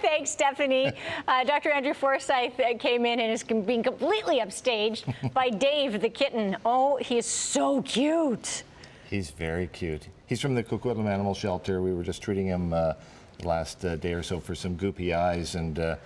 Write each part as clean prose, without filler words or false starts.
Thanks, Stephanie. Dr. Andrew Forsyth came in and is being completely upstaged by Dave the kitten. Oh, he is so cute. He's very cute. He's from the Coquitlam Animal Shelter. We were just treating him last day or so for some goopy eyes, and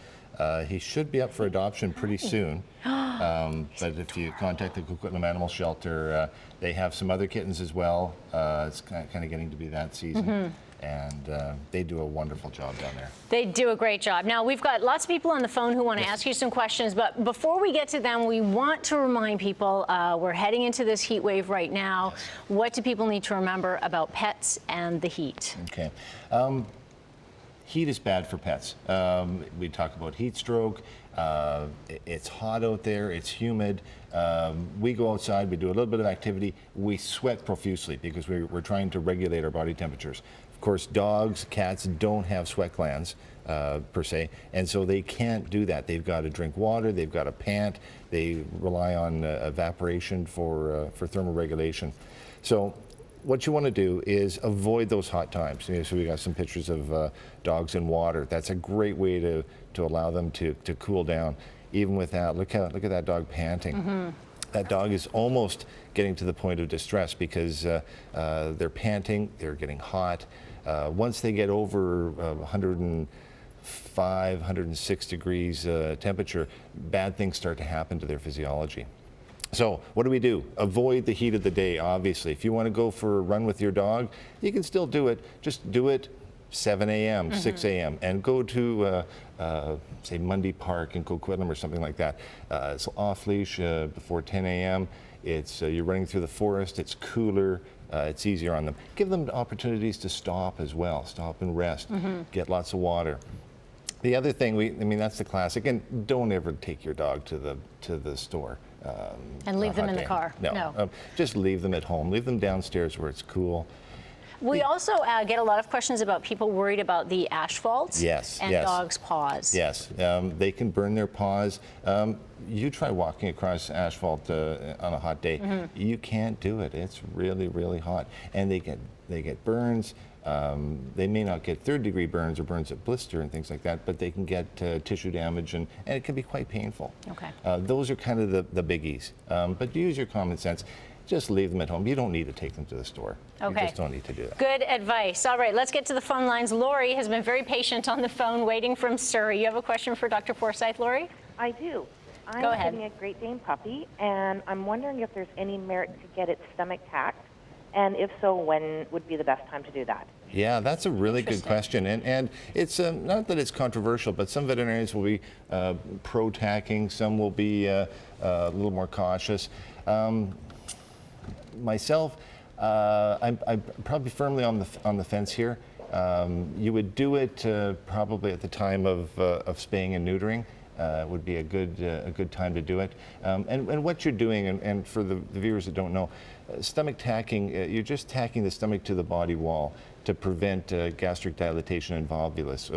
he should be up for adoption pretty soon. But if you contact the Coquitlam Animal Shelter, they have some other kittens as well. It's kind of getting to be that season. And they do a wonderful job down there. They do a great job. Now, we've got lots of people on the phone who want to ask you some questions, but before we get to them, we want to remind people we're heading into this heat wave right now. Yes. What do people need to remember about pets and the heat? Okay. Heat is bad for pets. We talk about heat stroke. It's hot out there, it's humid. We go outside, we do a little bit of activity, we sweat profusely because we're trying to regulate our body temperatures. Of course, dogs, cats don't have sweat glands per se, and so they can't do that. They've got to drink water, they've got to pant, they rely on evaporation for thermal regulation. So what you want to do is avoid those hot times. So we got some pictures of dogs in water. That's a great way to allow them to cool down. Even with that, look at that dog panting. That dog is almost getting to the point of distress because they're panting, they're getting hot. Once they get over 105, 106 degrees temperature, bad things start to happen to their physiology. So what do? Avoid the heat of the day, obviously. If you want to go for a run with your dog, you can still do it. Just do it 7 a.m., 6 a.m., and go to, say, Mundy Park in Coquitlam or something like that. It's off-leash before 10 a.m. It's you're running through the forest. It's cooler. It's easier on them. Give them opportunities to stop as well. Stop and rest. Get lots of water. The other thing, I mean, that's the classic. And don't ever take your dog to the store. And leave them in the car. No. Just leave them at home. Leave them downstairs where it's cool. We also get a lot of questions about people worried about the asphalt and dogs' paws. Yes, they can burn their paws. You try walking across asphalt on a hot day. You can't do it. It's really, really hot. And they get burns. They may not get third-degree burns or burns that blister and things like that, but they can get tissue damage, and it can be quite painful. Okay. Those are kind of the biggies. But use your common sense. Just leave them at home. You don't need to take them to the store. Okay. You just don't need to do that. Good advice. All right, let's get to the phone lines. Lori has been very patient on the phone waiting from Surrey. You have a question for Dr. Forsyth, Lori? I do. I'm Go ahead. getting a Great Dane puppy, and I'm wondering if there's any merit to get its stomach tacked, and if so, when would be the best time to do that? Yeah, that's a really good question, and it's not that it's controversial, but some veterinarians will be pro-tacking, some will be a little more cautious. Myself, I'm probably firmly on the fence here. You would do it probably at the time of spaying and neutering. Would be a good time to do it. And what you're doing, and for the viewers that don't know, stomach tacking, you're just tacking the stomach to the body wall to prevent gastric dilatation and volvulus,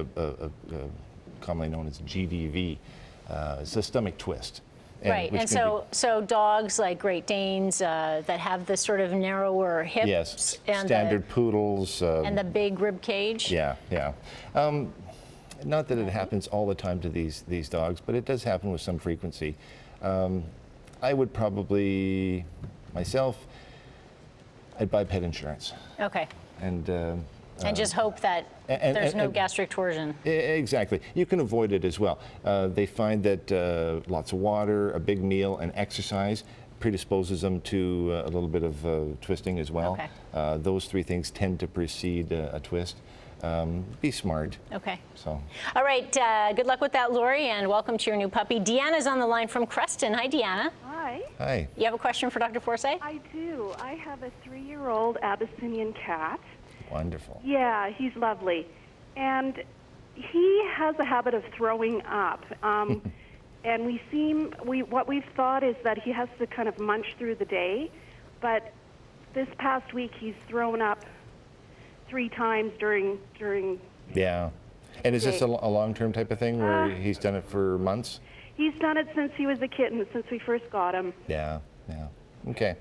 commonly known as GDV. It's a stomach twist. Right, and so dogs like Great Danes that have this sort of narrower hips, yes, and standard poodles, and the big rib cage. Yeah. Not that it happens all the time to these dogs, but it does happen with some frequency. I would probably, myself, I'd buy pet insurance. Okay. And just hope that there's no gastric torsion. Exactly. You can avoid it as well. They find that lots of water, a big meal, and exercise predisposes them to a little bit of twisting as well. Okay. Those three things tend to precede a twist. Be smart. Okay. So. All right. Good luck with that, Lori, and welcome to your new puppy. Deanna's on the line from Creston. Hi, Deanna. Hi. Hi. You have a question for Dr. Forsyth? I do. I have a 3-year-old Abyssinian cat. Wonderful. Yeah, he's lovely. And he has a habit of throwing up. And what we've thought is that he has to kind of munch through the day. But this past week, he's thrown up 3 times during. Yeah. And is this a long-term type of thing where he's done it for months? He's done it since he was a kitten, since we first got him. Yeah. Okay.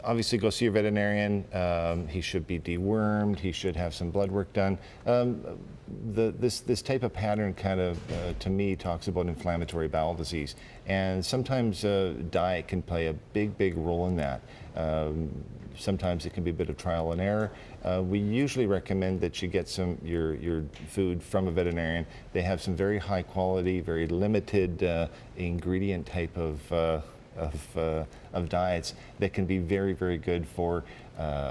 obviously go see your veterinarian. He should be dewormed. He should have some blood work done. This type of pattern kind of, to me, talks about inflammatory bowel disease. And sometimes diet can play a big role in that. Sometimes it can be a bit of trial and error. We usually recommend that you get your food from a veterinarian. They have some very high quality, very limited ingredient type of diets that can be very good for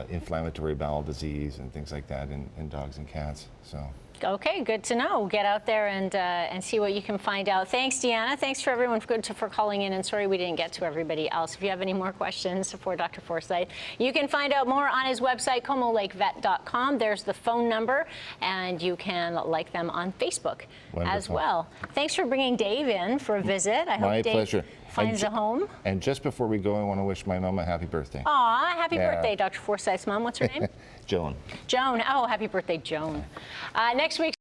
inflammatory bowel disease and things like that in dogs and cats. So. Okay, good to know. Get out there and see what you can find out. Thanks, Deanna. Thanks for everyone for calling in, and sorry we didn't get to everybody else. If you have any more questions for Dr. Forsyth, you can find out more on his website, comolakevet.com. There's the phone number, and you can like them on Facebook as well. Thanks for bringing Dave in for a visit. I hope Dave pleasure. Finds a home. And just before we go, I want to wish my mom a happy birthday. Aw, happy birthday, Dr. Forsyth's mom. What's her name? Joan. Joan. Oh, happy birthday, Joan. Next week.